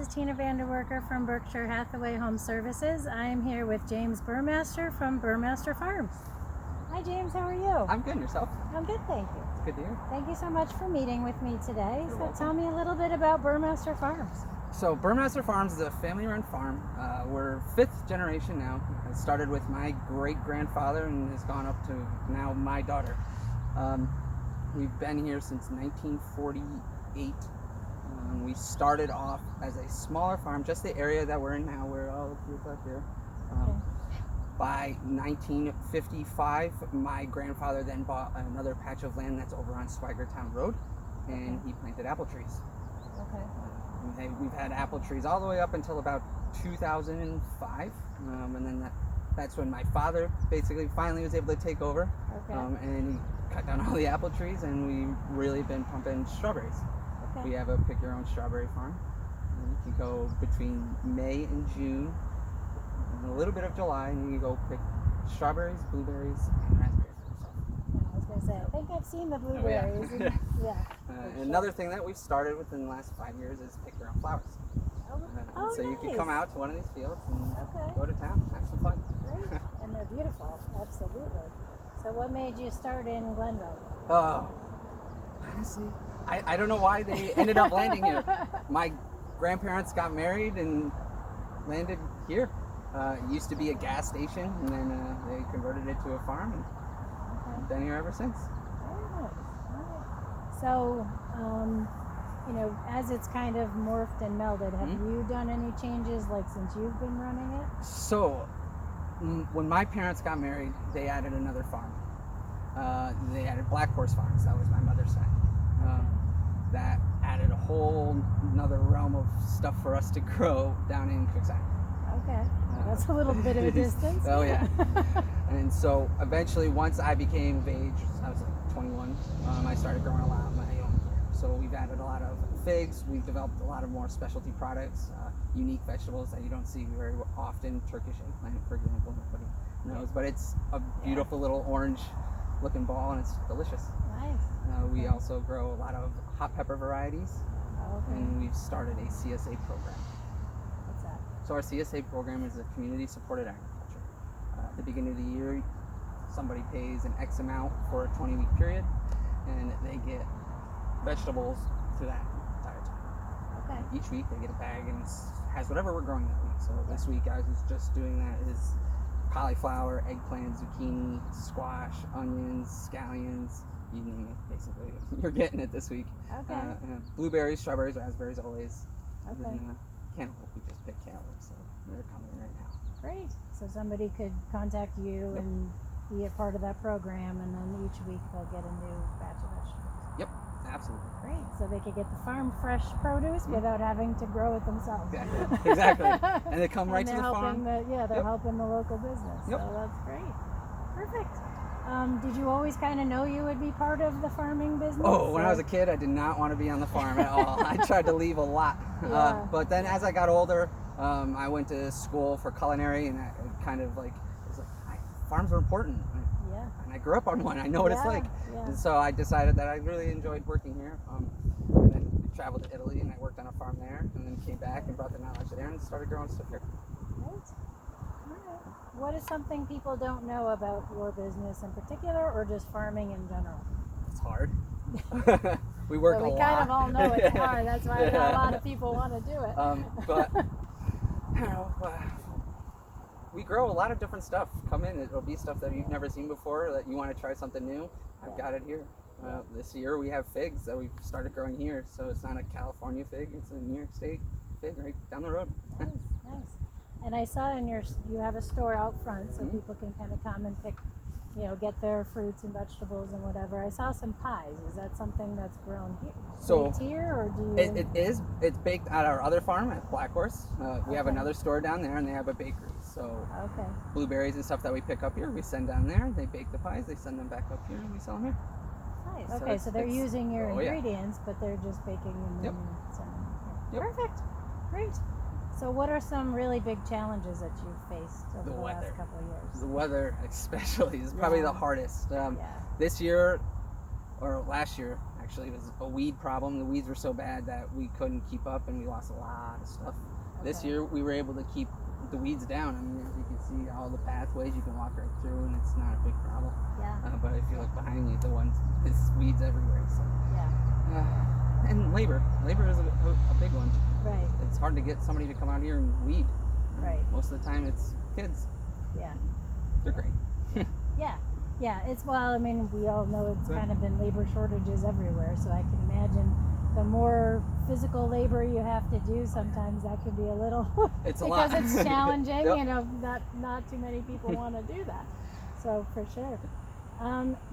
Christina VanDerwerker from Berkshire Hathaway HomeServices. I'm here with James Buhrmaster from Buhrmaster Farms. Hi James, how are you? I'm good, yourself? I'm good, thank you. It's good to hear. Thank you so much for meeting with me today. You're so welcome. Tell me a little bit about Buhrmaster Farms. So Buhrmaster Farms is a family-run farm. We're fifth generation now. It started with my great-grandfather and has gone up to now my daughter. We've been here since 1948. We started off as a smaller farm, just the area that we're in now, where all the fields out there. By 1955, my grandfather then bought another patch of land that's over on Swagertown Road, and he planted apple trees. Okay. We've had apple trees all the way up until about 2005, and then that's when my father basically finally was able to take over, and he cut down all the apple trees, and we've really been pumping strawberries. We have a pick-your-own strawberry farm. And you can go between May and June, and a little bit of July, and you can go pick strawberries, blueberries, and raspberries for yourself. I was going to say, I think I've seen the blueberries. And another thing that we've started within the last 5 years is pick your own flowers. So you can come out to one of these fields and go to town, have some fun. Great. And they're beautiful, absolutely. So what made you start in Glenville? Honestly, I don't know why they ended up landing here. My grandparents got married and landed here. It used to be a gas station, and then they converted it to a farm, and I've been here ever since. Very nice. All right. So, as it's kind of morphed and melded, have you done any changes, like, since you've been running it? So, when my parents got married, they added another farm. They added Black Horse Farms. That was my mother's side. That added a whole another realm of stuff for us to grow down in Clifton. Okay, that's a little bit of a distance. Oh yeah. And so eventually, once I became of age, I was like 21. I started growing a lot of my own. So we've added a lot of figs. We've developed a lot of more specialty products, unique vegetables that you don't see very often. Turkish eggplant, for example, nobody knows, but it's a beautiful little orange-looking ball, and it's delicious. Nice. We also grow a lot of hot pepper varieties, and we've started a CSA program. What's that? So our CSA program is a community-supported agriculture. At the beginning of the year, somebody pays an X amount for a 20-week period, and they get vegetables through that entire time. Okay. Each week they get a bag, and it has whatever we're growing that week. So this week I was just doing that is cauliflower, eggplant, zucchini, squash, onions, scallions, you name it, basically. You're getting it this week. Okay. Blueberries, strawberries, raspberries, always. Okay. And cantaloupe, we just picked cantaloupe, so they're coming right now. Great. So somebody could contact you and be a part of that program, and then each week they'll get a new batch of vegetables. Yep, absolutely. Great. So they could get the farm fresh produce without having to grow it themselves. Exactly. And they come right to the farm. They're helping the local business. So that's great. Perfect. Did you always kind of know you would be part of the farming business? Oh, when I was a kid, I did not want to be on the farm at all. I tried to leave a lot. But then as I got older, I went to school for culinary, and I kind of farms are important. And I grew up on one. I know what it's like. And so I decided that I really enjoyed working here. And then I traveled to Italy, and I worked on a farm there, and then came back and brought the knowledge there and started growing stuff here. Right. What is something people don't know about your business in particular, or just farming in general? It's hard. We work a lot. We kind of all know it's hard. That's why a lot of people want to do it. But I don't know. We grow a lot of different stuff. Come in, it'll be stuff that you've never seen before, that you want to try something new. I've got it here. This year we have figs that we've started growing here. So it's not a California fig, it's a New York State fig right down the road. Nice. And I saw you have a store out front, so people can kind of come and pick, get their fruits and vegetables and whatever. I saw some pies. Is that something that's grown here? So here, or do you? It is. It's baked at our other farm at Black Horse. We have another store down there, and they have a bakery. So blueberries and stuff that we pick up here, we send down there. They bake the pies. They send them back up here, and we sell them here. Nice. Okay, so they're using your ingredients, but they're just baking and then sending them here. Perfect. Great. So what are some really big challenges that you've faced over the last couple of years? The weather especially is probably the hardest. This year, or last year, actually. It was a weed problem. The weeds were so bad that we couldn't keep up, and we lost a lot of stuff. Okay. This year, we were able to keep the weeds down. I mean, as you can see, all the pathways you can walk right through, and it's not a big problem. Yeah. But if you look behind you, there's weeds everywhere. So. Yeah. And labor is a big one. Right. It's hard to get somebody to come out here and weed. Right. Most of the time, it's kids. Yeah. They're great. Yeah. Yeah, I mean, we all know it's kind of been labor shortages everywhere, so I can imagine the more physical labor you have to do, sometimes that can be a little, it's a because lot. it's challenging, Yep. you know, not too many people want to do that. So, for sure.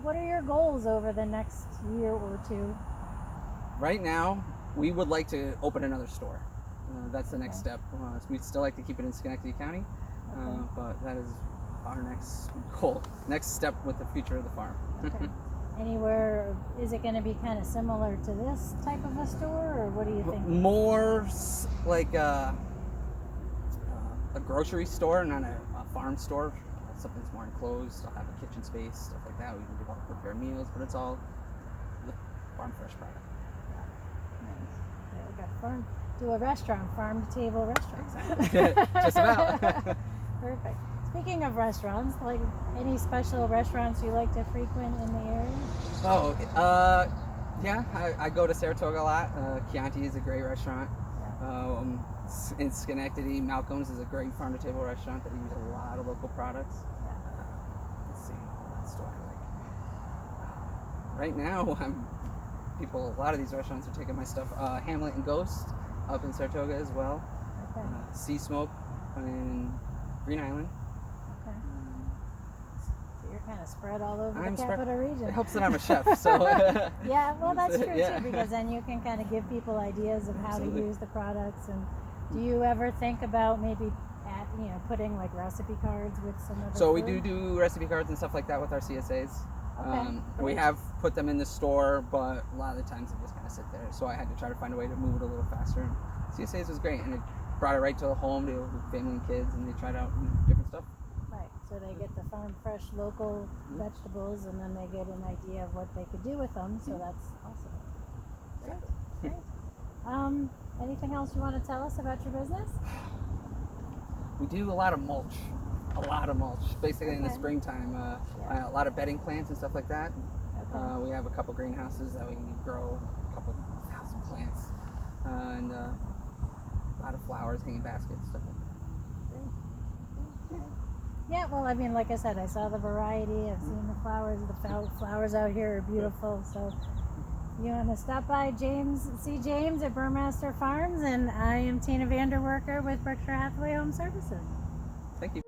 What are your goals over the next year or two? Right now, we would like to open another store. That's the next Okay. step. We'd still like to keep it in Schenectady County, Okay. but that is our next goal, next step with the future of the farm. Okay. Anywhere, is it going to be kind of similar to this type of a store, or what do you think? More like a grocery store, not a farm store. Something that's more enclosed. I'll have a kitchen space, stuff like that. We can do all prepare meals, but it's all the farm fresh product. Nice. Yeah, we got do a restaurant, farm to table restaurant. Exactly. Just about. Perfect. Speaking of restaurants, like any special restaurants you like to frequent in the area? Oh, yeah, I go to Saratoga a lot. Chianti is a great restaurant. Yeah. In Schenectady, Malcolm's is a great farm to table restaurant that uses a lot of local products. Yeah. Let's see, what store I like. Right now, a lot of these restaurants are taking my stuff. Hamlet and Ghost up in Saratoga as well. Okay. Sea Smoke in Green Island. Okay. So you're kind of spread all over I'm the capital region. It helps that I'm a chef, so. Yeah, well, that's true Yeah. too, because then you can kind of give people ideas of how Absolutely. to use the products. And do you ever think about maybe putting like recipe cards with some of the So food? we do recipe cards and stuff like that with our CSAs. Okay, We great. have put them in the store, but a lot of the times they just kind of sit there. So I had to try to find a way to move it a little faster. And CSAs was great, and it brought it right to the home to family and kids, and they tried out different stuff. Right, so they get the farm fresh local vegetables, and then they get an idea of what they could do with them. So that's awesome. Great. Anything else you want to tell us about your business? We do a lot of mulch. Basically in the Okay. springtime. Yeah. A lot of bedding plants and stuff like that. Okay. We have a couple greenhouses that we can grow a couple thousand plants. And a lot of flowers, hanging baskets, stuff like that. Yeah, well, I mean, like I said, I saw the variety. I've seen the flowers. The flowers out here are beautiful. So you want to stop by see James at Buhrmaster Farms, and I am Tina VanDerwerker with Berkshire Hathaway Home Services. Thank you.